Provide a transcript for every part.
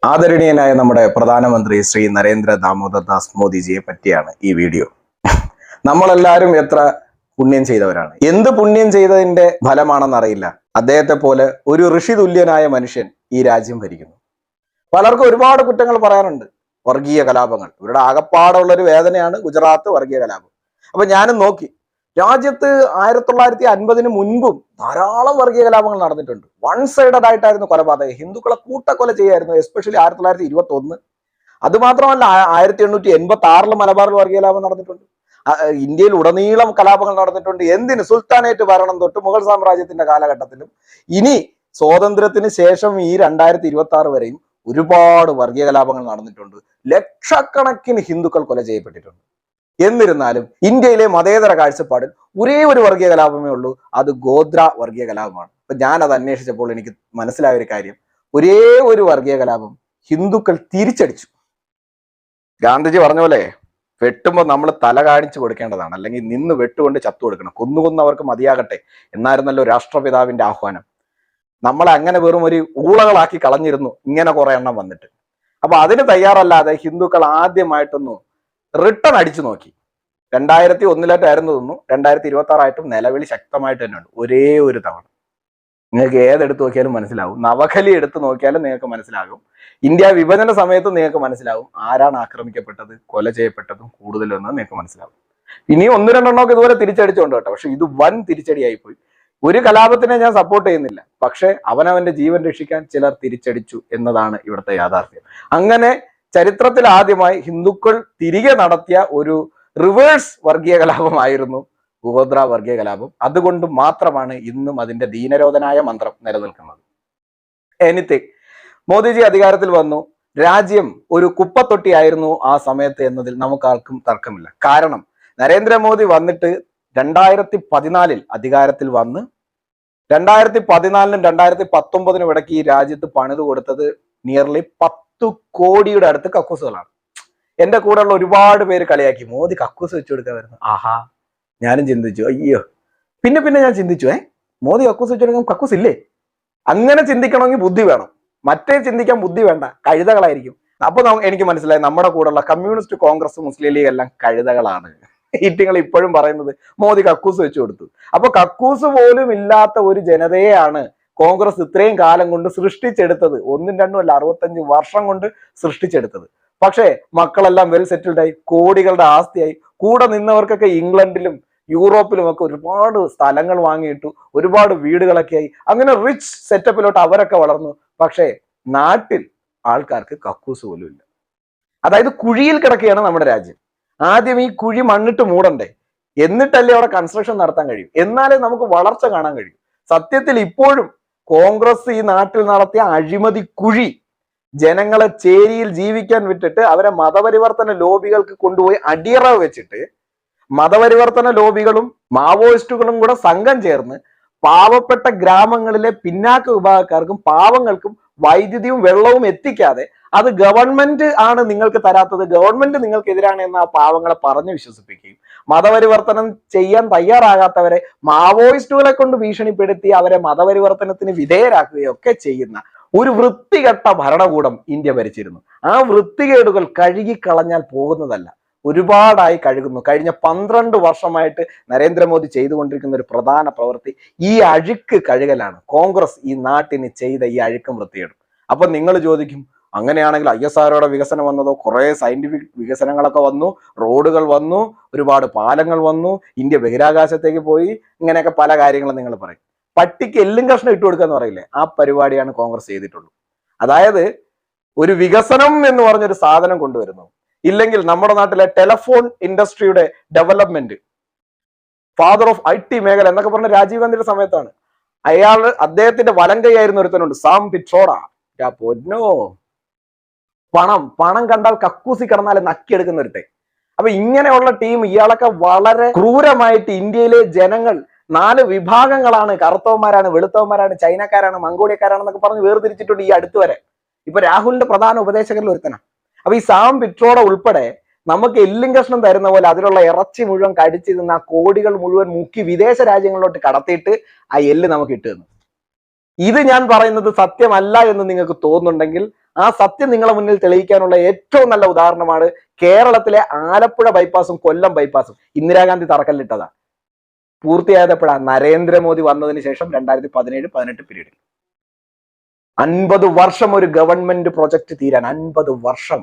ആദരണീയനായ നമ്മുടെ പ്രധാനമന്ത്രി ശ്രീ നരേന്ദ്ര ദാമോദർ ദാസ് മോദിജിയെ പറ്റിയാണ് ഈ വീഡിയോ. നമ്മളെല്ലാവരും എത്ര പുണ്യം ചെയ്തവരാണ്. എന്ത് പുണ്യം ചെയ്തതിന്റെ ഫലമാണെന്നറിയില്ല, അദ്ദേഹത്തെ പോലെ ഒരു ഋഷി തുല്യനായ മനുഷ്യൻ ഈ രാജ്യം ഭരിക്കുന്നു. പലർക്കും ഒരുപാട് കുറ്റങ്ങൾ പറയാനുണ്ട്. വർഗീയ കലാപങ്ങൾ ഇവരുടെ ആകപ്പാടുള്ള ഒരു വേദനയാണ് ഗുജറാത്ത് വർഗീയ കലാപം. അപ്പൊ ഞാനും നോക്കി, രാജ്യത്ത് 1950 മുൻപും ധാരാളം വർഗീയ കലാപങ്ങൾ നടന്നിട്ടുണ്ട്. വൺ സൈഡഡ് ആയിട്ടായിരുന്നു കൊലപാതകം. ഹിന്ദുക്കളെ കൂട്ടക്കൊല ചെയ്യായിരുന്നു, എസ്പെഷ്യലി 1921. അത് മാത്രമല്ല, 1886 മലബാറിൽ വർഗീയ കലാപം നടന്നിട്ടുണ്ട്. ഇന്ത്യയിൽ ഉടനീളം കലാപങ്ങൾ നടന്നിട്ടുണ്ട്. എന്തിന്? സുൽത്താനേറ്റ് ഭരണം തൊട്ട് മുഗൾ സാമ്രാജ്യത്തിന്റെ കാലഘട്ടത്തിലും ഇനി സ്വാതന്ത്ര്യത്തിന് ശേഷം ഈ 2026 വരെയും ഒരുപാട് വർഗീയ കലാപങ്ങൾ നടന്നിട്ടുണ്ട്. ലക്ഷക്കണക്കിന് ഹിന്ദുക്കൾ കൊല ചെയ്യപ്പെട്ടിട്ടുണ്ട്. എന്നിരുന്നാലും ഇന്ത്യയിലെ മതേതര കാഴ്ചപ്പാടിൽ ഒരേ ഒരു വർഗീയ കലാപമേ ഉള്ളൂ, അത് ഗോത്ര വർഗീയ കലാപമാണ്. അപ്പൊ ഞാനത് അന്വേഷിച്ചപ്പോൾ എനിക്ക് മനസ്സിലായ ഒരു കാര്യം, ഒരേ ഒരു വർഗീയ കലാപം ഹിന്ദുക്കൾ തിരിച്ചടിച്ചു. ഗാന്ധിജി പറഞ്ഞ പോലെ വെട്ടുമ്പോൾ നമ്മൾ തല കാണിച്ചു കൊടുക്കേണ്ടതാണ്, അല്ലെങ്കിൽ നിന്ന് വെട്ടുകൊണ്ട് ചത്തു കൊടുക്കണം. കൊന്നുകൊന്നവർക്ക് മതിയാകട്ടെ എന്നായിരുന്നല്ലോ രാഷ്ട്രപിതാവിന്റെ ആഹ്വാനം. നമ്മളെ അങ്ങനെ വെറും ഒരു ഊളകളാക്കി കളഞ്ഞിരുന്നു ഇങ്ങനെ കുറെ എണ്ണം വന്നിട്ട്. അപ്പൊ അതിന് തയ്യാറല്ലാതെ ഹിന്ദുക്കൾ ആദ്യമായിട്ടൊന്ന് റിട്ടേൺ അടിച്ചു നോക്കി. 2001 തോന്നുന്നു, 2026 നിലവിളി ശക്തമായിട്ട് തന്നെ ഉണ്ട്. ഒരേ ഒരു തവണ നിങ്ങൾക്ക് ഏതെടുത്ത് നോക്കിയാലും മനസ്സിലാവും. നവഖലി എടുത്ത് നോക്കിയാലും നിങ്ങൾക്ക് മനസ്സിലാകും. ഇന്ത്യ വിഭജന സമയത്ത് നിങ്ങൾക്ക് മനസ്സിലാവും ആരാണ് ആക്രമിക്കപ്പെട്ടത്, കൊല ചെയ്യപ്പെട്ടതും കൂടുതലെന്ന് നിങ്ങൾക്ക് മനസ്സിലാവും. ഇനിയും 1-2 ഇതുപോലെ തിരിച്ചടിച്ചുകൊണ്ട് കേട്ടോ. പക്ഷെ ഇത് വൻ തിരിച്ചടിയായിപ്പോയി. ഒരു കലാപത്തിനെ ഞാൻ സപ്പോർട്ട് ചെയ്യുന്നില്ല, പക്ഷെ അവനവന്റെ ജീവൻ രക്ഷിക്കാൻ ചിലർ തിരിച്ചടിച്ചു എന്നതാണ് ഇവിടുത്തെ യാഥാർത്ഥ്യം. അങ്ങനെ ചരിത്രത്തിൽ ആദ്യമായി ഹിന്ദുക്കൾ തിരികെ നടത്തിയ ഒരു റിവേഴ്സ് വർഗീയ കലാപമായിരുന്നു ഗോത്ര വർഗീയ കലാപം. അതുകൊണ്ട് മാത്രമാണ് ഇന്നും അതിന്റെ ദീനരോധനായ മന്ത്രം നിലനിൽക്കുന്നത്. എനിത്തിങ്, മോദിജി അധികാരത്തിൽ വന്നു, രാജ്യം ഒരു കുപ്പത്തൊട്ടിയായിരുന്നു ആ സമയത്ത് എന്നതിൽ നമുക്കാർക്കും തർക്കമില്ല. കാരണം നരേന്ദ്രമോദി വന്നിട്ട് 2014 അധികാരത്തിൽ വന്ന് 2014-നും 2019 ഇടയ്ക്ക് ഈ രാജ്യത്ത് പണിത് കൊടുത്തത് നിയർലി 10 കോടിയുടെ അടുത്ത് കക്കൂസുകളാണ്. എന്റെ കൂടെയുള്ള ഒരുപാട് പേര് കളിയാക്കി, മോദി കക്കൂസ് വെച്ചു കൊടുക്കാൻ വരുന്നു. ആഹാ, ഞാനും ചിന്തിച്ചു, അയ്യോ. പിന്നെ ഞാൻ ചിന്തിച്ചു, മോദി കക്കൂസ് വെച്ചു കൊടുക്കാൻ കക്കൂസ് ഇല്ലേ? അങ്ങനെ ചിന്തിക്കണമെങ്കിൽ ബുദ്ധി വേണം, മറ്റേ ചിന്തിക്കാൻ ബുദ്ധി വേണ്ട, കഴുതകളായിരിക്കും. അപ്പൊ എനിക്ക് മനസ്സിലായി, നമ്മുടെ കൂടെയുള്ള കമ്മ്യൂണിസ്റ്റ്, കോൺഗ്രസ്, മുസ്ലിം ലീഗ് എല്ലാം കഴുതകളാണ്. ഈറ്റിങ്ങൾ ഇപ്പോഴും പറയുന്നത് മോദി കക്കൂസ് വെച്ചു കൊടുത്തു. അപ്പൊ കക്കൂസ് പോലും ഇല്ലാത്ത ഒരു ജനതയെയാണ് കോൺഗ്രസ് ഇത്രയും കാലം കൊണ്ട് സൃഷ്ടിച്ചെടുത്തത്. 1-2 അല്ല, 65 വർഷം കൊണ്ട് സൃഷ്ടിച്ചെടുത്തത്. പക്ഷേ മക്കളെല്ലാം വെൽ സെറ്റിൽഡായി, കോടികളുടെ ആസ്തിയായി. കൂടെ നിന്നവർക്കൊക്കെ ഇംഗ്ലണ്ടിലും യൂറോപ്പിലും ഒക്കെ ഒരുപാട് സ്ഥലങ്ങൾ വാങ്ങിയിട്ടു, ഒരുപാട് വീടുകളൊക്കെ ആയി. അങ്ങനെ റിച്ച് സെറ്റപ്പിലോട്ട് അവരൊക്കെ വളർന്നു. പക്ഷേ നാട്ടിൽ ആൾക്കാർക്ക് കക്കൂസ് പോലും ഇല്ല. അതായത് കുഴിയിൽ കിടക്കുകയാണ് നമ്മുടെ രാജ്യം. ആദ്യം ഈ കുഴി മണ്ണിട്ട് മൂടണ്ടേ, എന്നിട്ടല്ലേ അവിടെ കൺസ്ട്രക്ഷൻ നടത്താൻ കഴിയും, എന്നാലേ നമുക്ക് വളർച്ച കാണാൻ കഴിയും. സത്യത്തിൽ ഇപ്പോഴും കോൺഗ്രസ് ഈ നാട്ടിൽ നടത്തിയ അഴിമതി കുഴി ജനങ്ങളെ ചേരിയിൽ ജീവിക്കാൻ വിട്ടിട്ട് അവരെ മതപരിവർത്തന ലോബികൾക്ക് കൊണ്ടുപോയി അടിയറവ് വെച്ചിട്ട് മതപരിവർത്തന ലോബികളും മാവോയിസ്റ്റുകളും കൂടെ സംഘം ചേർന്ന് പാവപ്പെട്ട ഗ്രാമങ്ങളിലെ പിന്നാക്ക വിഭാഗക്കാർക്കും പാവങ്ങൾക്കും വൈദ്യുതിയും വെള്ളവും എത്തിക്കാതെ അത് ഗവൺമെന്റ് ആണ് നിങ്ങൾക്ക് തരാത്തത്, ഗവൺമെന്റ് നിങ്ങൾക്കെതിരാണ് എന്ന് ആ പാവങ്ങളെ പറഞ്ഞു വിശ്വസിപ്പിക്കുകയും മതപരിവർത്തനം ചെയ്യാൻ തയ്യാറാകാത്തവരെ മാവോയിസ്റ്റുകളെ കൊണ്ട് ഭീഷണിപ്പെടുത്തി അവരെ മതപരിവർത്തനത്തിന് വിധേയരാക്കുകയും ഒക്കെ ചെയ്യുന്ന ഒരു വൃത്തികെട്ട ഭരണകൂടം ഇന്ത്യ ഭരിച്ചിരുന്നു. ആ വൃത്തികേടുകൾ കഴുകിക്കളഞ്ഞാൽ പോകുന്നതല്ല, ഒരുപാടായി കഴുകുന്നു. കഴിഞ്ഞ 12 വർഷമായിട്ട് നരേന്ദ്രമോദി ചെയ്തുകൊണ്ടിരിക്കുന്ന ഒരു പ്രധാന പ്രവൃത്തി ഈ അഴുക്ക് കഴുകലാണ്. കോൺഗ്രസ് ഈ നാട്ടിന് ചെയ്ത ഈ അഴുക്കും വൃത്തികേടും. അപ്പൊ നിങ്ങൾ ചോദിക്കും, അങ്ങനെയാണെങ്കിൽ ISROയുടെ വികസനം വന്നതോ? കുറെ സയന്റിഫിക് വികസനങ്ങളൊക്കെ വന്നു, റോഡുകൾ വന്നു, ഒരുപാട് പാലങ്ങൾ വന്നു, ഇന്ത്യ ബഹിരാകാശത്തേക്ക് പോയി, ഇങ്ങനെയൊക്കെ പല കാര്യങ്ങളും നിങ്ങൾ പറയും. പട്ടിക്ക് എല്ലും കഷ്ണം ഇട്ട് കൊടുക്കുക എന്ന് പറയില്ലേ, ആ പരിപാടിയാണ് കോൺഗ്രസ് ചെയ്തിട്ടുള്ളൂ. അതായത് ഒരു വികസനം എന്ന് പറഞ്ഞൊരു സാധനം കൊണ്ടുവരുന്നു, ഇല്ലെങ്കിൽ നമ്മുടെ നാട്ടിലെ ടെലിഫോൺ ഇൻഡസ്ട്രിയുടെ ഡെവലപ്മെന്റ്, ഫാദർ ഓഫ് IT മേഖല എന്നൊക്കെ പറഞ്ഞ രാജീവ് ഗാന്ധിയുടെ സമയത്താണ്. അദ്ദേഹത്തിന്റെ വലം കൈയായിരുന്ന ഒരുത്തനുണ്ട്, സാം പിട്രോഡ. പൊന്നോ, പണം കണ്ടാൽ കക്കൂസി കിടന്നാലും നക്കിയെടുക്കുന്ന ഒരുത്തെ. അപ്പൊ ഇങ്ങനെയുള്ള ടീം, ഇയാളൊക്കെ വളരെ ക്രൂരമായിട്ട് ഇന്ത്യയിലെ ജനങ്ങൾ 4 വിഭാഗങ്ങളാണ്, കറുത്തവന്മാരാണ്, വെളുത്തവന്മാരാണ്, ചൈനക്കാരാണ്, മംഗോളിയക്കാരാണെന്നൊക്കെ പറഞ്ഞ് വേർതിരിച്ചിട്ടുണ്ട് ഈ അടുത്ത് വരെ. ഇപ്പൊ രാഹുലിന്റെ പ്രധാന ഉപദേശകരിൽ ഒരുത്തനാണ്. അപ്പൊ ഈ സാം പിട്രോഡ ഉൾപ്പെടെ നമുക്ക് എല്ലും കഷ്ണം തരുന്ന പോലെ അതിലുള്ള ഇറച്ചി മുഴുവൻ കടിച്ചു തിന്ന് ആ കോടികൾ മുഴുവൻ മുക്കി വിദേശ രാജ്യങ്ങളിലോട്ട് കടത്തിയിട്ട് ആ എല്ല് നമുക്ക് ഇട്ടു തന്നു. ഇത് ഞാൻ പറയുന്നത് സത്യമല്ല എന്ന് നിങ്ങൾക്ക് തോന്നുന്നുണ്ടെങ്കിൽ ആ സത്യം നിങ്ങളെ മുന്നിൽ തെളിയിക്കാനുള്ള ഏറ്റവും നല്ല ഉദാഹരണമാണ് കേരളത്തിലെ ആലപ്പുഴ ബൈപ്പാസും കൊല്ലം ബൈപ്പാസും. ഇന്ദിരാഗാന്ധി തറക്കല്ലിട്ടതാ. പൂർത്തിയായപ്പോഴാണ് നരേന്ദ്രമോദി വന്നതിന് ശേഷം 2017-18 പീരീഡിൽ. 50 വർഷം ഒരു ഗവൺമെന്റ് പ്രൊജക്ട് തീരാൻ, 50 വർഷം.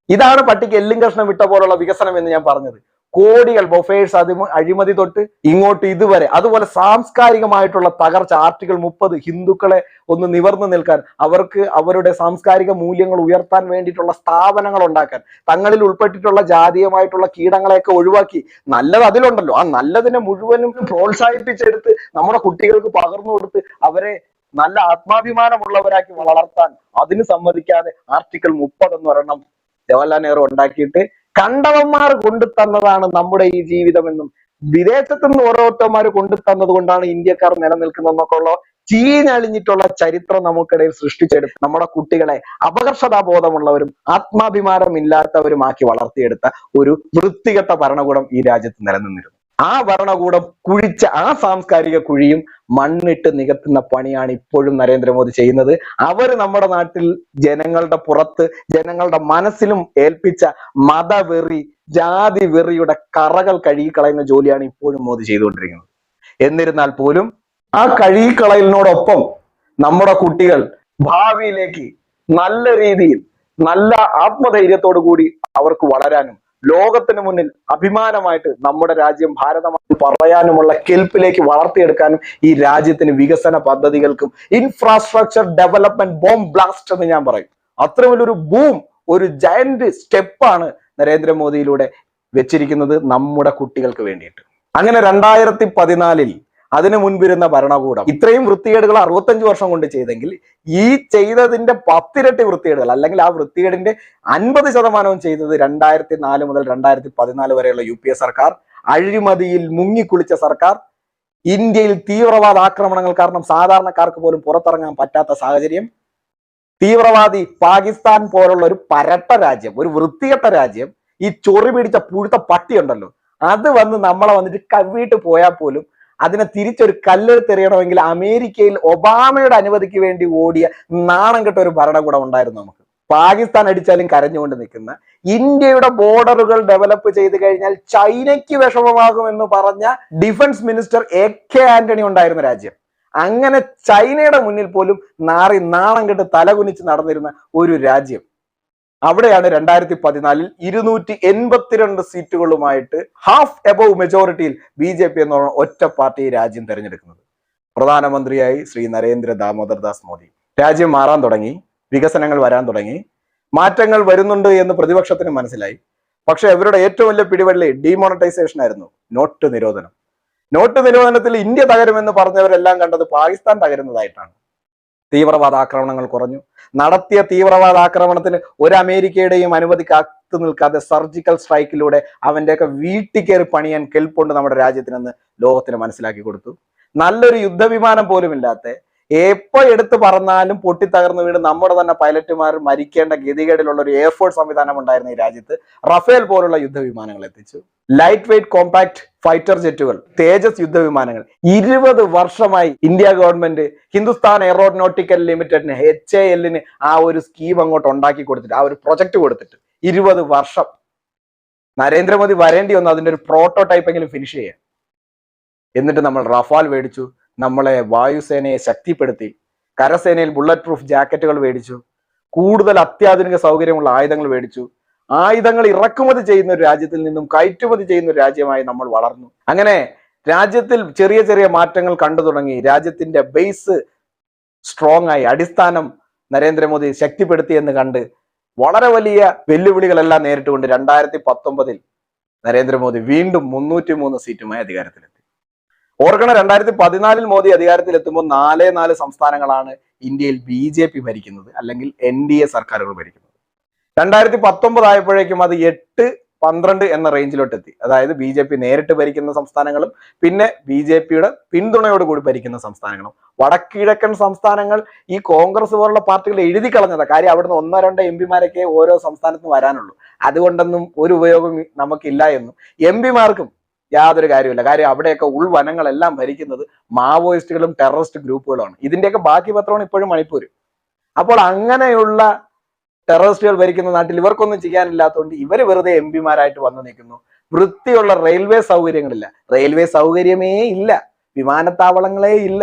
ഇതാണ് പട്ടിക്ക് എല്ലും കഷ്ണം വിട്ട പോലുള്ള വികസനം എന്ന് ഞാൻ പറഞ്ഞത്. കോടികൾ ബൊഫേഴ്സ്, അഴിമതി തൊട്ട് ഇങ്ങോട്ട് ഇതുവരെ. അതുപോലെ സാംസ്കാരികമായിട്ടുള്ള തകർച്ച. ആർട്ടിക്കിൾ 30 ഹിന്ദുക്കളെ ഒന്ന് നിവർന്നു നിൽക്കാൻ, അവർക്ക് അവരുടെ സാംസ്കാരിക മൂല്യങ്ങൾ ഉയർത്താൻ വേണ്ടിയിട്ടുള്ള സ്ഥാപനങ്ങൾ ഉണ്ടാക്കാൻ, തങ്ങളിൽ ഉൾപ്പെട്ടിട്ടുള്ള ജാതീയമായിട്ടുള്ള കീടങ്ങളെയൊക്കെ ഒഴിവാക്കി നല്ലത് അതിലുണ്ടല്ലോ, ആ നല്ലതിനെ മുഴുവനും പ്രോത്സാഹിപ്പിച്ചെടുത്ത് നമ്മുടെ കുട്ടികൾക്ക് പകർന്നു കൊടുത്ത് അവരെ നല്ല ആത്മാഭിമാനമുള്ളവരാക്കി വളർത്താൻ അതിന് സമ്മതിക്കാതെ ആർട്ടിക്കിൾ 30 എന്ന് ഒരെണ്ണം ജവഹർലാൽ നെഹ്റു ഉണ്ടാക്കിയിട്ട് കണ്ടവന്മാർ കൊണ്ടു തന്നതാണ് നമ്മുടെ ഈ ജീവിതമെന്നും വിദേശത്തു നിന്ന് ഓരോരുത്തന്മാർ കൊണ്ടു തന്നത് കൊണ്ടാണ് ഇന്ത്യക്കാർ നിലനിൽക്കുന്നതെന്നൊക്കെ ഉള്ള ചീഞ്ഞളിഞ്ഞിട്ടുള്ള ചരിത്രം നമുക്കിടയിൽ സൃഷ്ടിച്ചെടുത്ത് നമ്മുടെ കുട്ടികളെ അപകർഷതാബോധമുള്ളവരും ആത്മാഭിമാനമില്ലാത്തവരുമാക്കി വളർത്തിയെടുത്ത ഒരു വൃത്തികെട്ട ഭരണകൂടം ഈ രാജ്യത്ത് നിലനിന്നിരുന്നു. ആ ഭരണകൂടം കുഴിച്ച ആ സാംസ്കാരിക കുഴിയും മണ്ണിട്ട് നികത്തുന്ന പണിയാണ് ഇപ്പോഴും നരേന്ദ്രമോദി ചെയ്യുന്നത്. അവര് നമ്മുടെ നാട്ടിൽ ജനങ്ങളുടെ പുറത്ത്, ജനങ്ങളുടെ മനസ്സിലും ഏൽപ്പിച്ച മതവെറി, ജാതി വെറിയുടെ കറകൾ കഴുകിക്കളയുന്ന ജോലിയാണ് ഇപ്പോഴും മോദി ചെയ്തുകൊണ്ടിരിക്കുന്നത്. എന്നിരുന്നാൽ പോലും ആ കഴുകിക്കളയലിനോടൊപ്പം നമ്മുടെ കുട്ടികൾ ഭാവിയിലേക്ക് നല്ല രീതിയിൽ, നല്ല ആത്മധൈര്യത്തോടു കൂടി അവർക്ക് വളരാനും ലോകത്തിന് മുന്നിൽ അഭിമാനമായിട്ട് നമ്മുടെ രാജ്യം ഭാരതമായി പറയാനുമുള്ള കെൽപ്പിലേക്ക് വളർത്തിയെടുക്കാനും ഈ രാജ്യത്തിന് വികസന പദ്ധതികൾക്കും ഇൻഫ്രാസ്ട്രക്ചർ ഡെവലപ്മെന്റ് ബോംബ് ബ്ലാസ്റ്റ് എന്ന് ഞാൻ പറയും. അത്ര വലിയൊരു ബൂം, ഒരു ജയന്റ് സ്റ്റെപ്പാണ് നരേന്ദ്രമോദിയിലൂടെ വെച്ചിരിക്കുന്നത് നമ്മുടെ കുട്ടികൾക്ക് വേണ്ടിയിട്ട്. അങ്ങനെ 2014 അതിനു മുൻപിരുന്ന ഭരണകൂടം ഇത്രയും വൃത്തികേടുകൾ 65 വർഷം കൊണ്ട് ചെയ്തെങ്കിൽ ഈ ചെയ്തതിന്റെ 10 ഇരട്ടി വൃത്തികേടുകൾ, അല്ലെങ്കിൽ ആ വൃത്തികേടിന്റെ 50% ചെയ്തത് 2004 മുതൽ 2014 വരെയുള്ള UPA സർക്കാർ, അഴിമതിയിൽ മുങ്ങിക്കുളിച്ച സർക്കാർ, ഇന്ത്യയിൽ തീവ്രവാദ ആക്രമണങ്ങൾ കാരണം സാധാരണക്കാർക്ക് പോലും പുറത്തിറങ്ങാൻ പറ്റാത്ത സാഹചര്യം, തീവ്രവാദി പാകിസ്ഥാൻ പോലുള്ള ഒരു പരട്ട രാജ്യം, ഒരു വൃത്തികെട്ട രാജ്യം, ഈ ചൊറി പിടിച്ച പുഴുത്ത പട്ടി ഉണ്ടല്ലോ, അത് വന്ന് നമ്മളെ വന്നിട്ട് കവിയിട്ട് പോയാൽ പോലും അതിനെ തിരിച്ചൊരു കല്ലെടുത്തെറിയണമെങ്കിൽ അമേരിക്കയിൽ ഒബാമയുടെ അനുമതിക്ക് വേണ്ടി ഓടിയ നാണം കെട്ട ഒരു ഭരണകൂടം ഉണ്ടായിരുന്നു നമുക്ക്. പാകിസ്ഥാൻ അടിച്ചാലും കരഞ്ഞുകൊണ്ട് നിൽക്കുന്ന, ഇന്ത്യയുടെ ബോർഡറുകൾ ഡെവലപ്പ് ചെയ്ത് കഴിഞ്ഞാൽ ചൈനയ്ക്ക് വിഷമമാകുമെന്ന് പറഞ്ഞ ഡിഫൻസ് മിനിസ്റ്റർ AK ആന്റണി ഉണ്ടായിരുന്ന രാജ്യം. അങ്ങനെ ചൈനയുടെ മുന്നിൽ പോലും നാണം കെട്ട് തലകുനിച്ച് നടന്നിരുന്ന ഒരു രാജ്യം. അവിടെയാണ് 2014 282 സീറ്റുകളുമായിട്ട് ഹാഫ് എബവ് മെജോറിറ്റിയിൽ BJP എന്ന് പറഞ്ഞ ഒറ്റ പാർട്ടി രാജ്യം തെരഞ്ഞെടുക്കുന്നത്. പ്രധാനമന്ത്രിയായി ശ്രീ നരേന്ദ്ര ദാമോദർ ദാസ് മോദി. രാജ്യം മാറാൻ തുടങ്ങി, വികസനങ്ങൾ വരാൻ തുടങ്ങി, മാറ്റങ്ങൾ വരുന്നുണ്ട് എന്ന് പ്രതിപക്ഷത്തിന് മനസ്സിലായി. പക്ഷെ അവരുടെ ഏറ്റവും വലിയ പിടിവള്ളി ഡീമോണിറ്റൈസേഷൻ ആയിരുന്നു, നോട്ട് നിരോധനം. നോട്ട് നിരോധനത്തിൽ ഇന്ത്യ തകരുമെന്ന് പറഞ്ഞവരെല്ലാം കണ്ടത് പാകിസ്ഥാൻ തകരുന്നതായിട്ടാണ്. തീവ്രവാദ ആക്രമണങ്ങൾ കുറഞ്ഞു. നടത്തിയ തീവ്രവാദ ആക്രമണത്തിന് ഒരു അമേരിക്കയുടെയും അനുമതി കാത്തു നിൽക്കാതെ സർജിക്കൽ സ്ട്രൈക്കിലൂടെ അവന്റെയൊക്കെ വീട്ടിൽ കയറി പണിയാൻ കെൽപ്പുണ്ട് നമ്മുടെ രാജ്യത്തിനെന്ന് ലോകത്തിന് മനസ്സിലാക്കി കൊടുത്തു. നല്ലൊരു യുദ്ധവിമാനം പോലും ഇല്ലാത്ത, എപ്പോ എടുത്ത് പറന്നാലും പൊട്ടിത്തകർന്നു വീണ് നമ്മുടെ തന്നെ പൈലറ്റുമാർ മരിക്കേണ്ട ഗതികേടിലുള്ള ഒരു എയർഫോഴ്സ് സംവിധാനം ഉണ്ടായിരുന്ന ഈ രാജ്യത്ത് റഫേൽ പോലുള്ള യുദ്ധവിമാനങ്ങൾ എത്തിച്ചു. ലൈറ്റ് വെയ്റ്റ് കോമ്പാക്ട് ഫൈറ്റർ ജെറ്റുകൾ, തേജസ് യുദ്ധവിമാനങ്ങൾ. 20 വർഷമായി ഇന്ത്യ ഗവൺമെന്റ് ഹിന്ദുസ്ഥാൻ എയറോനോട്ടിക്കൽ ലിമിറ്റഡിന് HAL ആ ഒരു സ്കീം അങ്ങോട്ട് ഉണ്ടാക്കി കൊടുത്തിട്ട്, ആ ഒരു പ്രൊജക്ട് കൊടുത്തിട്ട് 20 വർഷം. നരേന്ദ്രമോദി വരേണ്ടി വന്നു അതിന്റെ ഒരു പ്രോട്ടോടൈപ്പ് എങ്കിലും ഫിനിഷ് ചെയ്യാൻ. എന്നിട്ട് നമ്മൾ റഫാൽ മേടിച്ചു, നമ്മളെ വായുസേനയെ ശക്തിപ്പെടുത്തി, കരസേനയിൽ ബുള്ളറ്റ് പ്രൂഫ് ജാക്കറ്റുകൾ മേടിച്ചു, കൂടുതൽ അത്യാധുനിക സൗകര്യമുള്ള ആയുധങ്ങൾ മേടിച്ചു. ആയുധങ്ങൾ ഇറക്കുമതി ചെയ്യുന്ന ഒരു രാജ്യത്തിൽ നിന്നും കയറ്റുമതി ചെയ്യുന്ന ഒരു രാജ്യമായി നമ്മൾ വളർന്നു. അങ്ങനെ രാജ്യത്തിൽ ചെറിയ ചെറിയ മാറ്റങ്ങൾ കണ്ടു തുടങ്ങി. രാജ്യത്തിന്റെ ബേസ് സ്ട്രോങ് ആയി, അടിസ്ഥാനം നരേന്ദ്രമോദി ശക്തിപ്പെടുത്തി എന്ന് കണ്ട് വളരെ വലിയ വെല്ലുവിളികളെല്ലാം നേരിട്ടുകൊണ്ട് 2019 നരേന്ദ്രമോദി വീണ്ടും 303 സീറ്റുമായി അധികാരത്തിലെത്തി. ഓർക്കണം, 2014 മോദി അധികാരത്തിലെത്തുമ്പോൾ 4 സംസ്ഥാനങ്ങളാണ് ഇന്ത്യയിൽ BJP ഭരിക്കുന്നത്, അല്ലെങ്കിൽ NDA സർക്കാരുകൾ ഭരിക്കുന്നത്. 2019 ആയപ്പോഴേക്കും അത് 8-12 എന്ന റേഞ്ചിലോട്ട് എത്തി. അതായത് BJP നേരിട്ട് ഭരിക്കുന്ന സംസ്ഥാനങ്ങളും പിന്നെ BJPയുടെ പിന്തുണയോട് കൂടി ഭരിക്കുന്ന സംസ്ഥാനങ്ങളും. വടക്കിഴക്കൻ സംസ്ഥാനങ്ങൾ ഈ കോൺഗ്രസ് പോലുള്ള പാർട്ടികൾ എഴുതി കളഞ്ഞതാ. കാര്യം അവിടുന്ന് 1-2 MP ഓരോ സംസ്ഥാനത്തും വരാനുള്ളൂ. അതുകൊണ്ടൊന്നും ഒരു ഉപയോഗം നമുക്കില്ല എന്നും MP യാതൊരു കാര്യമില്ല. കാര്യം അവിടെയൊക്കെ ഉൾവനങ്ങളെല്ലാം ഭരിക്കുന്നത് മാവോയിസ്റ്റുകളും ടെററിസ്റ്റ് ഗ്രൂപ്പുകളുമാണ്. ഇതിന്റെയൊക്കെ ബാക്കി പത്രമാണ് ഇപ്പോഴും മണിപ്പൂർ. അപ്പോൾ അങ്ങനെയുള്ള ടെററിസ്റ്റുകൾ ഭരിക്കുന്ന നാട്ടിൽ ഇവർക്കൊന്നും ചെയ്യാനില്ലാത്തതുകൊണ്ട് ഇവർ വെറുതെ എം പിമാരായിട്ട് വന്നു നിൽക്കുന്നു. വൃത്തിയുള്ള റെയിൽവേ സൗകര്യങ്ങളില്ല, റെയിൽവേ സൗകര്യമേ ഇല്ല, വിമാനത്താവളങ്ങളേ ഇല്ല,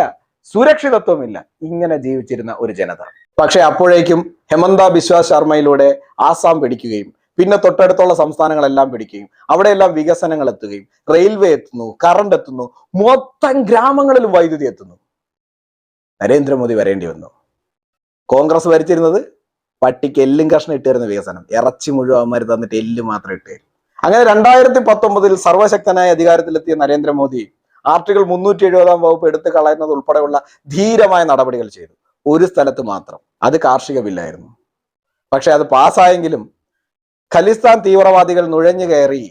സുരക്ഷിതത്വമില്ല. ഇങ്ങനെ ജീവിച്ചിരുന്ന ഒരു ജനത. പക്ഷെ അപ്പോഴേക്കും ഹെമന്ത ബിശ്വ ശർമ്മയിലൂടെ ആസാം പിടിക്കുകയും പിന്നെ തൊട്ടടുത്തുള്ള സംസ്ഥാനങ്ങളെല്ലാം പിടിക്കുകയും അവിടെയെല്ലാം വികസനങ്ങൾ എത്തുകയും റെയിൽവേ എത്തുന്നു, കറണ്ട് എത്തുന്നു, മൊത്തം ഗ്രാമങ്ങളിലും വൈദ്യുതി എത്തുന്നു. നരേന്ദ്രമോദി വരേണ്ടി വന്നു. കോൺഗ്രസ് ഭരിച്ചിരുന്നത് പട്ടിക്ക് എല്ലും കഷ്ണം ഇട്ടുതരുന്ന വികസനം, ഇറച്ചി മുഴുവൻ അവന്മാർ തന്നിട്ട് എല്ല് മാത്രം ഇട്ടുതരും. അങ്ങനെ 2019 സർവശക്തനായ അധികാരത്തിലെത്തിയ നരേന്ദ്രമോദി ആർട്ടിക്കിൾ 370 വകുപ്പ് എടുത്തു കളയുന്നത് ഉൾപ്പെടെയുള്ള ധീരമായ നടപടികൾ ചെയ്തു. ഒരു സ്ഥലത്ത് മാത്രം, അത് കാർഷിക ബില്ലായിരുന്നു. പക്ഷെ അത് പാസ്സായെങ്കിലും ഖലിസ്ഥാൻ തീവ്രവാദികൾ നുഴഞ്ഞു കയറി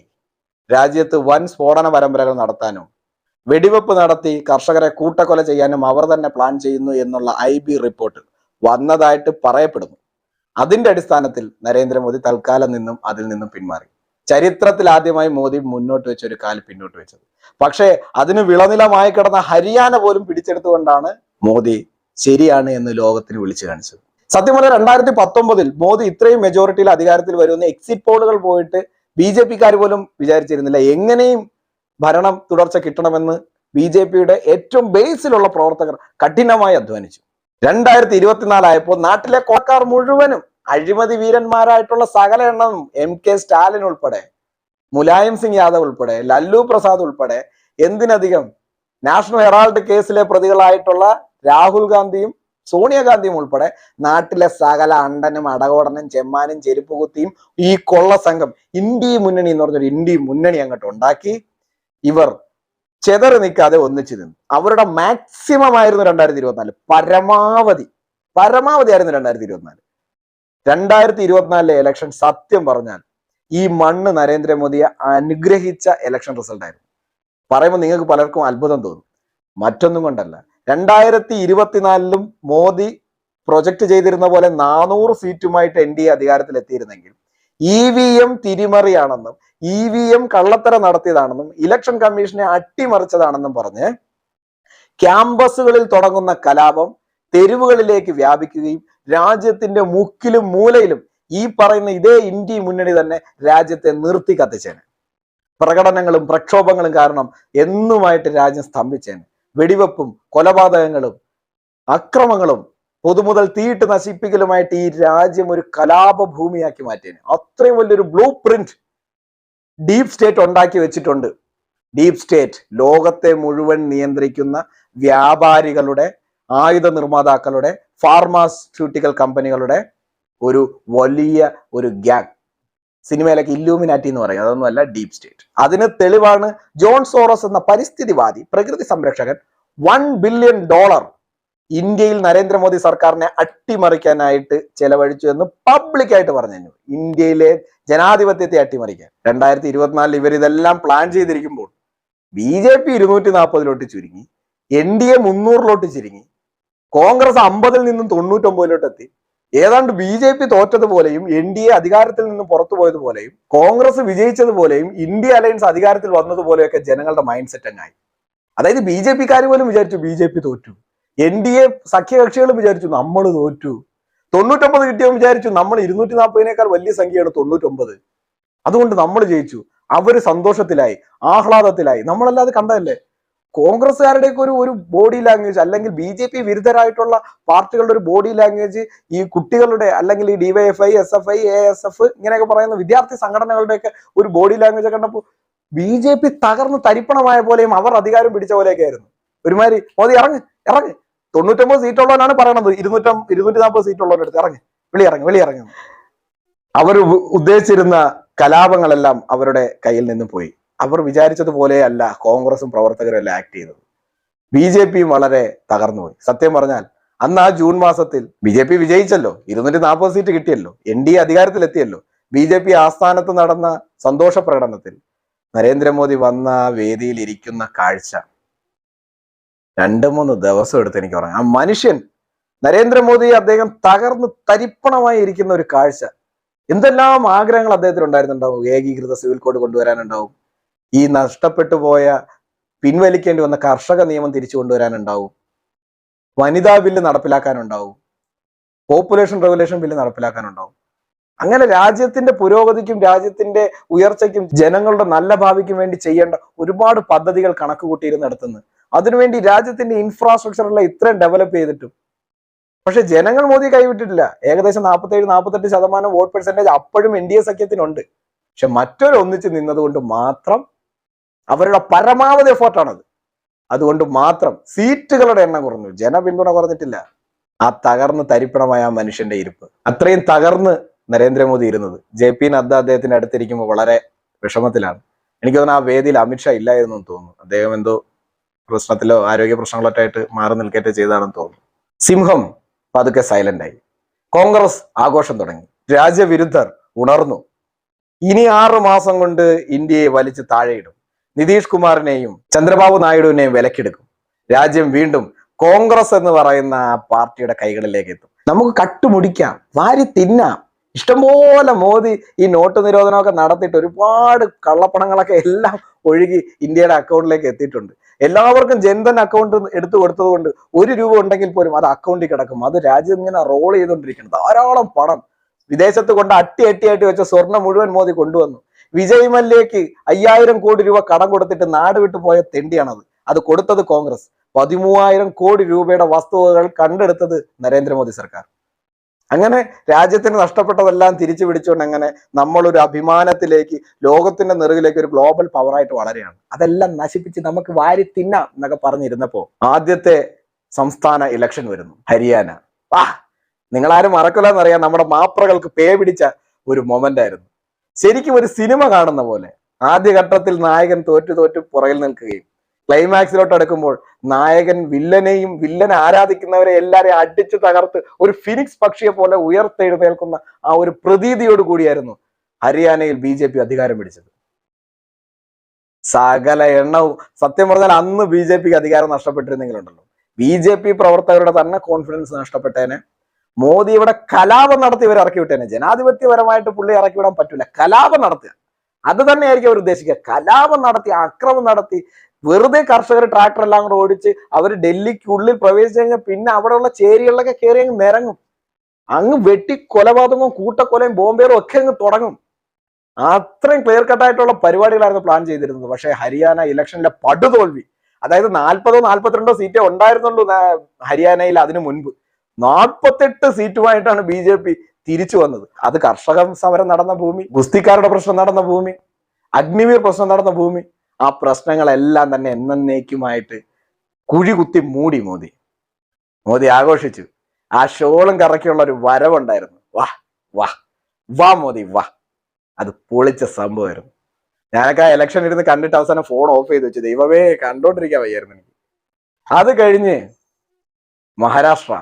രാജ്യത്ത് വൻ സ്ഫോടന പരമ്പരകൾ നടത്താനും വെടിവെപ്പ് നടത്തി കർഷകരെ കൂട്ടക്കൊല ചെയ്യാനും അവർ തന്നെ പ്ലാൻ ചെയ്യുന്നു എന്നുള്ള IB റിപ്പോർട്ട് വന്നതായിട്ട് പറയപ്പെടുന്നു. അതിന്റെ അടിസ്ഥാനത്തിൽ നരേന്ദ്രമോദി തൽക്കാലം അതിൽ നിന്നും പിന്മാറി. ചരിത്രത്തിൽ ആദ്യമായി മോദി മുന്നോട്ട് വെച്ച ഒരു കാല് പിന്നോട്ട് വെച്ചത്. പക്ഷേ അതിന് വിളനിലമായി കിടന്ന ഹരിയാന പോലും പിടിച്ചെടുത്തുകൊണ്ടാണ് മോദി ശരിയാണ് എന്ന് ലോകത്തിന് വിളിച്ചു കാണിച്ചത്. സത്യം പറഞ്ഞാൽ 2019 മോദി ഇത്രയും മെജോറിറ്റിയിൽ അധികാരത്തിൽ വരുമെന്ന് എക്സിറ്റ് പോളുകൾ പോയിട്ട് BJP-ക്കാർ പോലും വിചാരിച്ചിരുന്നില്ല. എങ്ങനെയും ഭരണം തുടർച്ച കിട്ടണമെന്ന് BJP-യുടെ ഏറ്റവും ബേസിലുള്ള പ്രവർത്തകർ കഠിനമായി അധ്വാനിച്ചു. 2024 ആയപ്പോൾ നാട്ടിലെ കൊക്കാർ മുഴുവനും അഴിമതി വീരന്മാരായിട്ടുള്ള സകല എണ്ണവും MK സ്റ്റാലിൻ ഉൾപ്പെടെ, മുലായം സിംഗ് യാദവ് ഉൾപ്പെടെ, ലല്ലു പ്രസാദ് ഉൾപ്പെടെ, എന്തിനധികം നാഷണൽ ഹെറാൾഡ് കേസിലെ പ്രതികളായിട്ടുള്ള രാഹുൽ ഗാന്ധിയും സോണിയാഗാന്ധിയും ഉൾപ്പെടെ നാട്ടിലെ സകല അണ്ടനും അടകോടനും ചെമ്മാനും ചെരുപ്പ് കുത്തിയും ഈ കൊള്ള സംഘം ഇന്ത്യ മുന്നണി എന്ന് പറഞ്ഞൊരു ഇന്ത്യ മുന്നണി അങ്ങോട്ട് ഉണ്ടാക്കി ഇവർ ചെതറി നിൽക്കാതെ ഒന്നിച്ചു നിന്നു. അവരുടെ മാക്സിമം ആയിരുന്നു 2024, പരമാവധി ആയിരുന്നു 2024. 2024 ഇലക്ഷൻ സത്യം പറഞ്ഞാൽ ഈ മണ്ണ് നരേന്ദ്രമോദിയെ അനുഗ്രഹിച്ച ഇലക്ഷൻ റിസൾട്ട് ആയിരുന്നു. പറയുമ്പോൾ നിങ്ങൾക്ക് പലർക്കും അത്ഭുതം തോന്നും. മറ്റൊന്നും കൊണ്ടല്ല, 2024 മോദി പ്രൊജക്ട് ചെയ്തിരുന്ന പോലെ 400 സീറ്റുമായിട്ട് NDA അധികാരത്തിൽ എത്തിയിരുന്നെങ്കിൽ EVM തിരിമറിയാണെന്നും EVM കള്ളത്തരം നടത്തിയതാണെന്നും ഇലക്ഷൻ കമ്മീഷനെ അട്ടിമറിച്ചതാണെന്നും പറഞ്ഞ് ക്യാമ്പസുകളിൽ തുടങ്ങുന്ന കലാപം തെരുവുകളിലേക്ക് വ്യാപിക്കുകയും രാജ്യത്തിന്റെ മുക്കിലും മൂലയിലും ഈ പറയുന്ന ഇതേ ഇന്ത്യ മുന്നണി തന്നെ രാജ്യത്തെ നിർത്തി കത്തിച്ചേനെ. പ്രകടനങ്ങളും പ്രക്ഷോഭങ്ങളും കാരണം എന്നുമായിട്ട് രാജ്യം സ്തംഭിച്ചേനെ. വെടിവെപ്പും കൊലപാതകങ്ങളും അക്രമങ്ങളും പൊതുമുതൽ തീയിട്ട് നശിപ്പിക്കലുമായിട്ട് ഈ രാജ്യം ഒരു കലാപ ഭൂമിയാക്കി മാറ്റിയേനെ. അത്രയും വലിയൊരു ബ്ലൂ പ്രിന്റ് ഡീപ് സ്റ്റേറ്റ് ഉണ്ടാക്കി വെച്ചിട്ടുണ്ട്. ഡീപ് സ്റ്റേറ്റ് ലോകത്തെ മുഴുവൻ നിയന്ത്രിക്കുന്ന വ്യാപാരികളുടെ, ആയുധ നിർമ്മാതാക്കളുടെ, ഫാർമാസ്യൂട്ടിക്കൽ കമ്പനികളുടെ ഒരു വലിയ ഒരു ഗ്യാങ്. സിനിമയിലൊക്കെ ഇല്ലൂമിനാറ്റി എന്ന് പറയും, അതൊന്നുമല്ല, ഡീപ് സ്റ്റേറ്റ്. അതിന് തെളിവാണ് ജോൺ സോറസ് എന്ന പരിസ്ഥിതിവാദി പ്രകൃതി സംരക്ഷകൻ $1 ബില്യൺ ഇന്ത്യയിൽ നരേന്ദ്രമോദി സർക്കാരിനെ അട്ടിമറിക്കാനായിട്ട് ചെലവഴിച്ചു എന്ന് പബ്ലിക്കായിട്ട് പറഞ്ഞു. ഇന്ത്യയിലെ ജനാധിപത്യത്തെ അട്ടിമറിക്കാൻ 2024 ഇവർ ഇതെല്ലാം പ്ലാൻ ചെയ്തിരിക്കുമ്പോൾ BJP 240 ചുരുങ്ങി, NDA 300 ചുരുങ്ങി, കോൺഗ്രസ് 50 നിന്നും 99 എത്തി. ഏതാണ്ട് BJP തോറ്റതുപോലെയും NDA അധികാരത്തിൽ നിന്നും പുറത്തു പോയതുപോലെയും കോൺഗ്രസ് വിജയിച്ചതുപോലെയും ഇന്ത്യ അലയൻസ് അധികാരത്തിൽ വന്നതുപോലെയൊക്കെ ജനങ്ങളുടെ മൈൻഡ് സെറ്റ് അങ്ങായി. അതായത് BJP-ക്കാർ പോലും വിചാരിച്ചു BJP തോറ്റു, NDA സഖ്യകക്ഷികളും വിചാരിച്ചു നമ്മൾ തോറ്റു, 99 കിട്ടിയവൻ വിചാരിച്ചു നമ്മൾ 240-നേക്കാൾ വലിയ സംഖ്യയാണ് 99, അതുകൊണ്ട് നമ്മൾ ജയിച്ചു. അവര് സന്തോഷത്തിലായി, ആഹ്ലാദത്തിലായി. നമ്മളല്ലാതെ കണ്ടതല്ലേ. കോൺഗ്രസ്സുകാരുടെയൊക്കെ ഒരു ബോഡി ലാംഗ്വേജ്, അല്ലെങ്കിൽ BJP വിരുദ്ധരായിട്ടുള്ള പാർട്ടികളുടെ ഒരു ബോഡി ലാംഗ്വേജ്, ഈ കുട്ടികളുടെ അല്ലെങ്കിൽ ഈ DYFI, SFI, ASF ഇങ്ങനെയൊക്കെ പറയുന്ന വിദ്യാർത്ഥി സംഘടനകളുടെയൊക്കെ ഒരു ബോഡി ലാംഗ്വേജ് കണ്ടപ്പോൾ BJP തകർന്ന് തരിപ്പണമായ പോലെയും അവർ അധികാരം പിടിച്ച പോലെയൊക്കെ ആയിരുന്നു. ഒരുമാതിരി മോദി ഇറങ്ങ് 99 സീറ്റുള്ളവനാണ് പറയണത്, 240 സീറ്റുള്ളവരുടെ അടുത്ത് വെളിയിറങ്ങി. അവർ ഉദ്ദേശിച്ചിരുന്ന കലാപങ്ങളെല്ലാം അവരുടെ കയ്യിൽ നിന്ന് പോയി. അവർ വിചാരിച്ചതുപോലെ അല്ല കോൺഗ്രസും പ്രവർത്തകരും എല്ലാം ആക്ട് ചെയ്തത്. BJPയും വളരെ തകർന്നുപോയി. സത്യം പറഞ്ഞാൽ അന്ന് ആ ജൂൺ മാസത്തിൽ BJP വിജയിച്ചല്ലോ, 240 സീറ്റ് കിട്ടിയല്ലോ, NDA അധികാരത്തിലെത്തിയല്ലോ. BJP ആസ്ഥാനത്ത് നടന്ന സന്തോഷ പ്രകടനത്തിൽ നരേന്ദ്രമോദി വന്ന വേദിയിൽ ഇരിക്കുന്ന കാഴ്ച 2-3 ദിവസം എടുത്ത് എനിക്ക് പറയാം. ആ മനുഷ്യൻ നരേന്ദ്രമോദി അദ്ദേഹം തകർന്ന് തരിപ്പണമായി ഇരിക്കുന്ന ഒരു കാഴ്ച. എന്തെല്ലാം ആഗ്രഹങ്ങൾ അദ്ദേഹത്തിന് ഉണ്ടായിരുന്നുണ്ടാവും. ഏകീകൃത സിവിൽ കോഡ് കൊണ്ടുവരാനുണ്ടാവും, ഈ നഷ്ടപ്പെട്ടു പോയ പിൻവലിക്കേണ്ടി വന്ന കർഷക നിയമം തിരിച്ചു കൊണ്ടുവരാനുണ്ടാവും, വനിതാ ബില്ല് നടപ്പിലാക്കാനുണ്ടാവും, പോപ്പുലേഷൻ റെഗുലേഷൻ ബില്ല് നടപ്പിലാക്കാനുണ്ടാവും. അങ്ങനെ രാജ്യത്തിന്റെ പുരോഗതിക്കും രാജ്യത്തിന്റെ ഉയർച്ചയ്ക്കും ജനങ്ങളുടെ നല്ല ഭാവിക്കും വേണ്ടി ചെയ്യേണ്ട ഒരുപാട് പദ്ധതികൾ കണക്ക് കൂട്ടിയിരുന്ന് നടത്തുന്നത്. അതിനുവേണ്ടി രാജ്യത്തിന്റെ ഇൻഫ്രാസ്ട്രക്ചറെല്ലാം ഇത്രയും ഡെവലപ്പ് ചെയ്തിട്ടും പക്ഷെ ജനങ്ങൾ മോദി കൈവിട്ടിട്ടില്ല. ഏകദേശം 47-48% വോട്ട് പെർസെന്റേജ് അപ്പോഴും NDA സഖ്യത്തിനുണ്ട്. പക്ഷെ മറ്റൊരു ഒന്നിച്ച് നിന്നതുകൊണ്ട് മാത്രം അവരുടെ പരമാവധി എഫോർട്ടാണത്. അതുകൊണ്ട് മാത്രം സീറ്റുകളുടെ എണ്ണം കുറഞ്ഞു, ജനപിന്തുണ കുറഞ്ഞിട്ടില്ല. ആ തകർന്ന് തരിപ്പണമായ ആ മനുഷ്യന്റെ ഇരിപ്പ്, അത്രയും തകർന്ന് നരേന്ദ്രമോദി ഇരുന്നത്. JP നദ്ദ അദ്ദേഹത്തിന്റെ അടുത്തിരിക്കുമ്പോൾ വളരെ വിഷമത്തിലാണ്. എനിക്ക് തോന്നുന്നു ആ വേദിയിൽ അമിത്ഷാ ഇല്ലായിരുന്നു എന്ന് തോന്നുന്നു. അദ്ദേഹം എന്തോ പ്രശ്നത്തിലോ ആരോഗ്യ പ്രശ്നങ്ങളൊക്കെ ആയിട്ട് മാറി നിൽക്കേറ്റ് ചെയ്താണെന്ന് തോന്നുന്നു. സിംഹം പതുക്കെ സൈലന്റ് ആയി. കോൺഗ്രസ് ആഘോഷം തുടങ്ങി. രാജ്യവിരുദ്ധർ ഉണർന്നു. ഇനി 6 മാസം കൊണ്ട് ഇന്ത്യയെ വലിച്ചു താഴെയിടും. നിതീഷ് കുമാറിനെയും ചന്ദ്രബാബു നായിഡുവിനെയും വിലക്കെടുക്കും. രാജ്യം വീണ്ടും കോൺഗ്രസ് എന്ന് പറയുന്ന ആ പാർട്ടിയുടെ കൈകളിലേക്ക് എത്തും. നമുക്ക് കട്ടുമുടിക്കാം, വാരി തിന്നാം. ഇഷ്ടംപോലെ മോദി ഈ നോട്ട് നിരോധനമൊക്കെ നടത്തിയിട്ട് ഒരുപാട് കള്ളപ്പണങ്ങളൊക്കെ എല്ലാം ഒഴുകി ഇന്ത്യയുടെ അക്കൗണ്ടിലേക്ക് എത്തിയിട്ടുണ്ട്. എല്ലാവർക്കും ജൻധൻ അക്കൗണ്ട് എടുത്തു കൊടുത്തത് കൊണ്ട് 1 രൂപ ഉണ്ടെങ്കിൽ പോലും അത് അക്കൗണ്ടിൽ കിടക്കും. അത് രാജ്യം ഇങ്ങനെ റോൾ ചെയ്തുകൊണ്ടിരിക്കണം. ധാരാളം പണം വിദേശത്ത് കൊണ്ട് അട്ടി വെച്ച സ്വർണം മുഴുവൻ മോദി കൊണ്ടുവന്നു. വിജയ് മല്യയ്ക്ക് 5000 കോടി രൂപ കടം കൊടുത്തിട്ട് നാട് വിട്ടു പോയ തെണ്ടിയാണത്. അത് കൊടുത്തത് കോൺഗ്രസ്. 13,000 കോടി രൂപയുടെ വസ്തുവകൾ കണ്ടെടുത്തത് നരേന്ദ്രമോദി സർക്കാർ. അങ്ങനെ രാജ്യത്തിന് നഷ്ടപ്പെട്ടതെല്ലാം തിരിച്ചു പിടിച്ചുകൊണ്ട് അങ്ങനെ നമ്മളൊരു അഭിമാനത്തിലേക്ക്, ലോകത്തിന്റെ നെറുകിലേക്ക് ഒരു ഗ്ലോബൽ പവറായിട്ട് വളരെയാണ്. അതെല്ലാം നശിപ്പിച്ച് നമുക്ക് വാരി തിന്നാം എന്നൊക്കെ പറഞ്ഞിരുന്നപ്പോ ആദ്യത്തെ സംസ്ഥാന ഇലക്ഷൻ വരുന്നു, ഹരിയാന. നിങ്ങളാരും മറക്കില്ല എന്നറിയാം, നമ്മുടെ മാപ്രകൾക്ക് പേ പിടിച്ച ഒരു മൊമെന്റ് ആയിരുന്നു. ശരിക്കും ഒരു സിനിമ കാണുന്ന പോലെ. ആദ്യഘട്ടത്തിൽ നായകൻ തോറ്റു പുറകിൽ നിൽക്കുകയും ക്ലൈമാക്സിലോട്ട് അടുക്കുമ്പോൾ നായകൻ വില്ലനെയും വില്ലനെ ആരാധിക്കുന്നവരെ എല്ലാരെയും അടിച്ചു തകർത്ത് ഒരു ഫിനിക്സ് പക്ഷിയെ പോലെ ഉയർത്തെഴുന്നേൽക്കുന്ന ആ ഒരു പ്രതീതിയോട് കൂടിയായിരുന്നു ഹരിയാനയിൽ BJP അധികാരം പിടിച്ചത്. സകല എണ്ണവും സത്യം പറഞ്ഞാൽ അന്ന് BJPക്ക് അധികാരം നഷ്ടപ്പെട്ടിരുന്നെങ്കിലുണ്ടല്ലോ, BJP പ്രവർത്തകരുടെ തന്നെ കോൺഫിഡൻസ് നഷ്ടപ്പെട്ടേനെ. മോദി ഇവിടെ കലാപം നടത്തി ഇവർ ഇറക്കി വിട്ടേനെ. ജനാധിപത്യപരമായിട്ട് പുള്ളി ഇറക്കി വിടാൻ പറ്റില്ല. കലാപം നടത്തുക, അത് തന്നെയായിരിക്കും അവർ ഉദ്ദേശിക്കുക. കലാപം നടത്തി, അക്രമം നടത്തി, വെറുതെ കർഷകർ ട്രാക്ടർ എല്ലാം കൂടെ ഓടിച്ച് അവർ ഡൽഹിക്കുള്ളിൽ പ്രവേശിച്ചു കഴിഞ്ഞാൽ പിന്നെ അവിടെയുള്ള ചേരികളിലൊക്കെ കയറി അങ്ങ് നിരങ്ങും. അങ്ങ് വെട്ടി കൊലപാതകവും കൂട്ടക്കൊലയും ബോംബേറും ഒക്കെ അങ്ങ് തുടങ്ങും. അത്രയും ക്ലിയർ കട്ടായിട്ടുള്ള പരിപാടികളായിരുന്നു പ്ലാൻ ചെയ്തിരുന്നത്. പക്ഷേ ഹരിയാന ഇലക്ഷനിലെ പടുതോൽവി, അതായത് 40-42 സീറ്റേ ഉണ്ടായിരുന്നുള്ളൂ ഹരിയാനയിൽ. അതിനു മുൻപ് 48 സീറ്റുമായിട്ടാണ് BJP തിരിച്ചു വന്നത്. അത് കർഷക സമരം നടന്ന ഭൂമി, ഗുസ്തിക്കാരുടെ പ്രശ്നം നടന്ന ഭൂമി, അഗ്നിവീർ പ്രശ്നം നടന്ന ഭൂമി. ആ പ്രശ്നങ്ങളെല്ലാം തന്നെ എന്നേക്കുമായിട്ട് കുഴി കുത്തി മൂടി മോദി ആഘോഷിച്ചു. ആ ഷോളും കറക്കിയുള്ള ഒരു വരവുണ്ടായിരുന്നു. വാ മോദി വാ. അത് പൊളിച്ച സംഭവമായിരുന്നു. ഞാനൊക്കെ ആ ഇലക്ഷൻ ഇരുന്ന് കണ്ടിട്ട് അവസാനം ഫോൺ ഓഫ് ചെയ്ത് വെച്ചു. ദൈവമേ, കണ്ടോണ്ടിരിക്കാൻ വയ്യായിരുന്നു എനിക്ക്. അത് കഴിഞ്ഞ് മഹാരാഷ്ട്ര,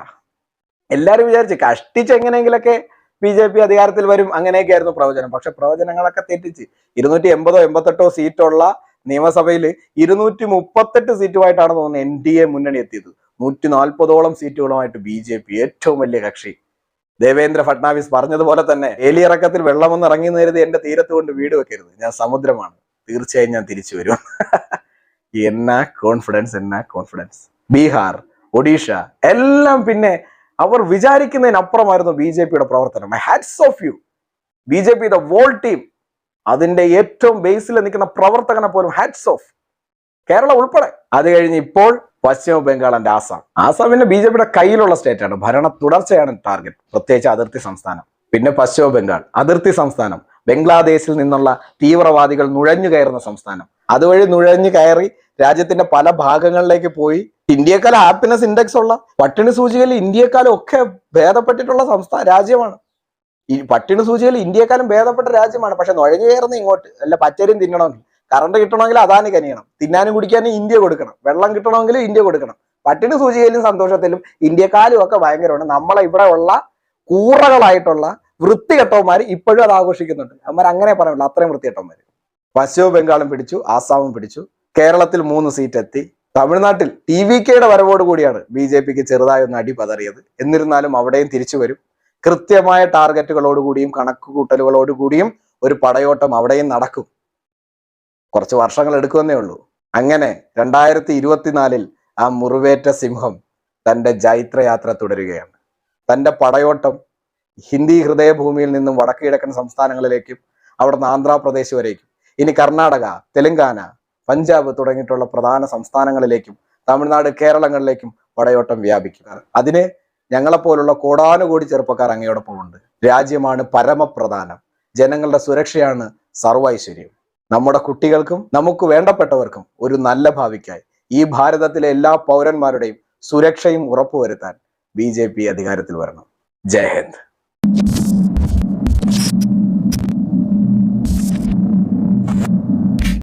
എല്ലാരും വിചാരിച്ചു കഷ്ടിച്ച് എങ്ങനെയെങ്കിലൊക്കെ BJP അധികാരത്തിൽ വരും, അങ്ങനെയൊക്കെ ആയിരുന്നു പ്രവചനം. പക്ഷെ പ്രവചനങ്ങളൊക്കെ തെറ്റിച്ച് 280-88 സീറ്റുള്ള നിയമസഭയിൽ 238 സീറ്റുമായിട്ടാണ് തോന്നുന്നത് NDA മുന്നണി എത്തിയത്. 140ഓളം സീറ്റുകളുമായിട്ട് BJP ഏറ്റവും വലിയ കക്ഷി. ദേവേന്ദ്ര ഫട്നാവിസ് പറഞ്ഞതുപോലെ തന്നെ ഏലിയിറക്കത്തിൽ വെള്ളമൊന്ന് ഇറങ്ങി നേരിത് എന്റെ തീരത്ത് കൊണ്ട് വീട് വെക്കരുത്, ഞാൻ സമുദ്രമാണ്, തീർച്ചയായും ഞാൻ തിരിച്ചു വരും. എന്നാ കോൺഫിഡൻസ്. ബീഹാർ, ഒഡീഷ എല്ലാം പിന്നെ അവർ വിചാരിക്കുന്നതിനപ്പുറമായിരുന്നു BJPയുടെ പ്രവർത്തനം. Hats off you BJP, the whole team. അതിന്റെ ഏറ്റവും ബേസിൽ നിൽക്കുന്ന പ്രവർത്തകനെ പോലും ഹാറ്റ്സ് ഓഫ്. കേരളം ഉൾപ്പെടെ. അത് കഴിഞ്ഞ് ഇപ്പോൾ പശ്ചിമ ബംഗാൾ ആൻഡ് ആസാമിന്റെ BJPയുടെ കയ്യിലുള്ള സ്റ്റേറ്റ് ആണ്. ഭരണ തുടർച്ചയാണ് ടാർഗറ്റ്, പ്രത്യേകിച്ച് അതിർത്തി സംസ്ഥാനം. പിന്നെ പശ്ചിമ ബംഗാൾ അതിർത്തി സംസ്ഥാനം, ബംഗ്ലാദേശിൽ നിന്നുള്ള തീവ്രവാദികൾ നുഴഞ്ഞു കയറുന്ന സംസ്ഥാനം. അതുവഴി നുഴഞ്ഞു കയറി രാജ്യത്തിന്റെ പല ഭാഗങ്ങളിലേക്ക് പോയി ഇന്ത്യയെക്കാൾ ഹാപ്പിനെസ് ഇൻഡെക്സ് ഉള്ള, പട്ടിണി സൂചികയിൽ ഇന്ത്യയെക്കാളും ഒക്കെ ഭേദപ്പെട്ടിട്ടുള്ള രാജ്യമാണ്. ഈ പട്ടിണി സൂചികയിൽ ഇന്ത്യയെക്കാളും ഭേദപ്പെട്ട രാജ്യമാണ്. പക്ഷെ നുഴഞ്ഞു കയറുന്ന ഇങ്ങോട്ട് അല്ല. പച്ചരിയും തിന്നണമെങ്കിൽ, കറണ്ട് കിട്ടണമെങ്കിൽ അദാനി കനിയണം, തിന്നാനും കുടിക്കാനും ഇന്ത്യ കൊടുക്കണം, വെള്ളം കിട്ടണമെങ്കിലും ഇന്ത്യ കൊടുക്കണം. പട്ടിണി സൂചികയിലും സന്തോഷത്തിലും ഇന്ത്യക്കാരും ഒക്കെ ഭയങ്കരമാണ്. നമ്മളെ ഇവിടെ ഉള്ള കൂറകളായിട്ടുള്ള വൃത്തികെട്ടവന്മാർ ഇപ്പോഴും അത് ആഘോഷിക്കുന്നുണ്ട്. അവന്മാർ അങ്ങനെ പറയുള്ളൂ, അത്രയും വൃത്തികെട്ടവന്മാർ. പശ്ചിമ ബംഗാളും പിടിച്ചു, ആസാമും പിടിച്ചു. കേരളത്തിൽ 3 സീറ്റ് എത്തി. തമിഴ്നാട്ടിൽ TVKയുടെ വരവോട് കൂടിയാണ് BJPക്ക് ചെറുതായി ഒന്ന് അടി പതറിയത്. എന്നിരുന്നാലും അവിടെയും തിരിച്ചു വരും. കൃത്യമായ ടാർഗറ്റുകളോടുകൂടിയും കണക്കുകൂട്ടലുകളോടുകൂടിയും ഒരു പടയോട്ടം അവിടെയും നടക്കും. കുറച്ച് വർഷങ്ങൾ എടുക്കുമെന്നേ ഉള്ളൂ. അങ്ങനെ 2024 ആ മുറിവേറ്റ സിംഹം തന്റെ ജൈത്രയാത്ര തുടരുകയാണ്. തന്റെ പടയോട്ടം ഹിന്ദി ഹൃദയഭൂമിയിൽ നിന്നും വടക്ക് കിഴക്കൻ സംസ്ഥാനങ്ങളിലേക്കും അവിടുന്ന് ആന്ധ്രാപ്രദേശ് വരേക്കും, ഇനി കർണാടക, തെലങ്കാന, പഞ്ചാബ് തുടങ്ങിയിട്ടുള്ള പ്രധാന സംസ്ഥാനങ്ങളിലേക്കും തമിഴ്നാട്, കേരളങ്ങളിലേക്കും പടയോട്ടം വ്യാപിക്കുക. അതിന് ഞങ്ങളെപ്പോലുള്ള കോടാനുകോടി ചെറുപ്പക്കാർ അങ്ങയോടൊപ്പം ഉണ്ട്. രാജ്യമാണ് പരമപ്രധാനം. ജനങ്ങളുടെ സുരക്ഷയാണ് സർവൈശ്വര്യം. നമ്മുടെ കുട്ടികൾക്കും നമുക്ക് വേണ്ടപ്പെട്ടവർക്കും ഒരു നല്ല ഭാവിക്കായി ഈ ഭാരതത്തിലെ എല്ലാ പൗരന്മാരുടെയും സുരക്ഷയും ഉറപ്പുവരുത്താൻ BJP അധികാരത്തിൽ വരണം. ജയ് ഹിന്ദ്.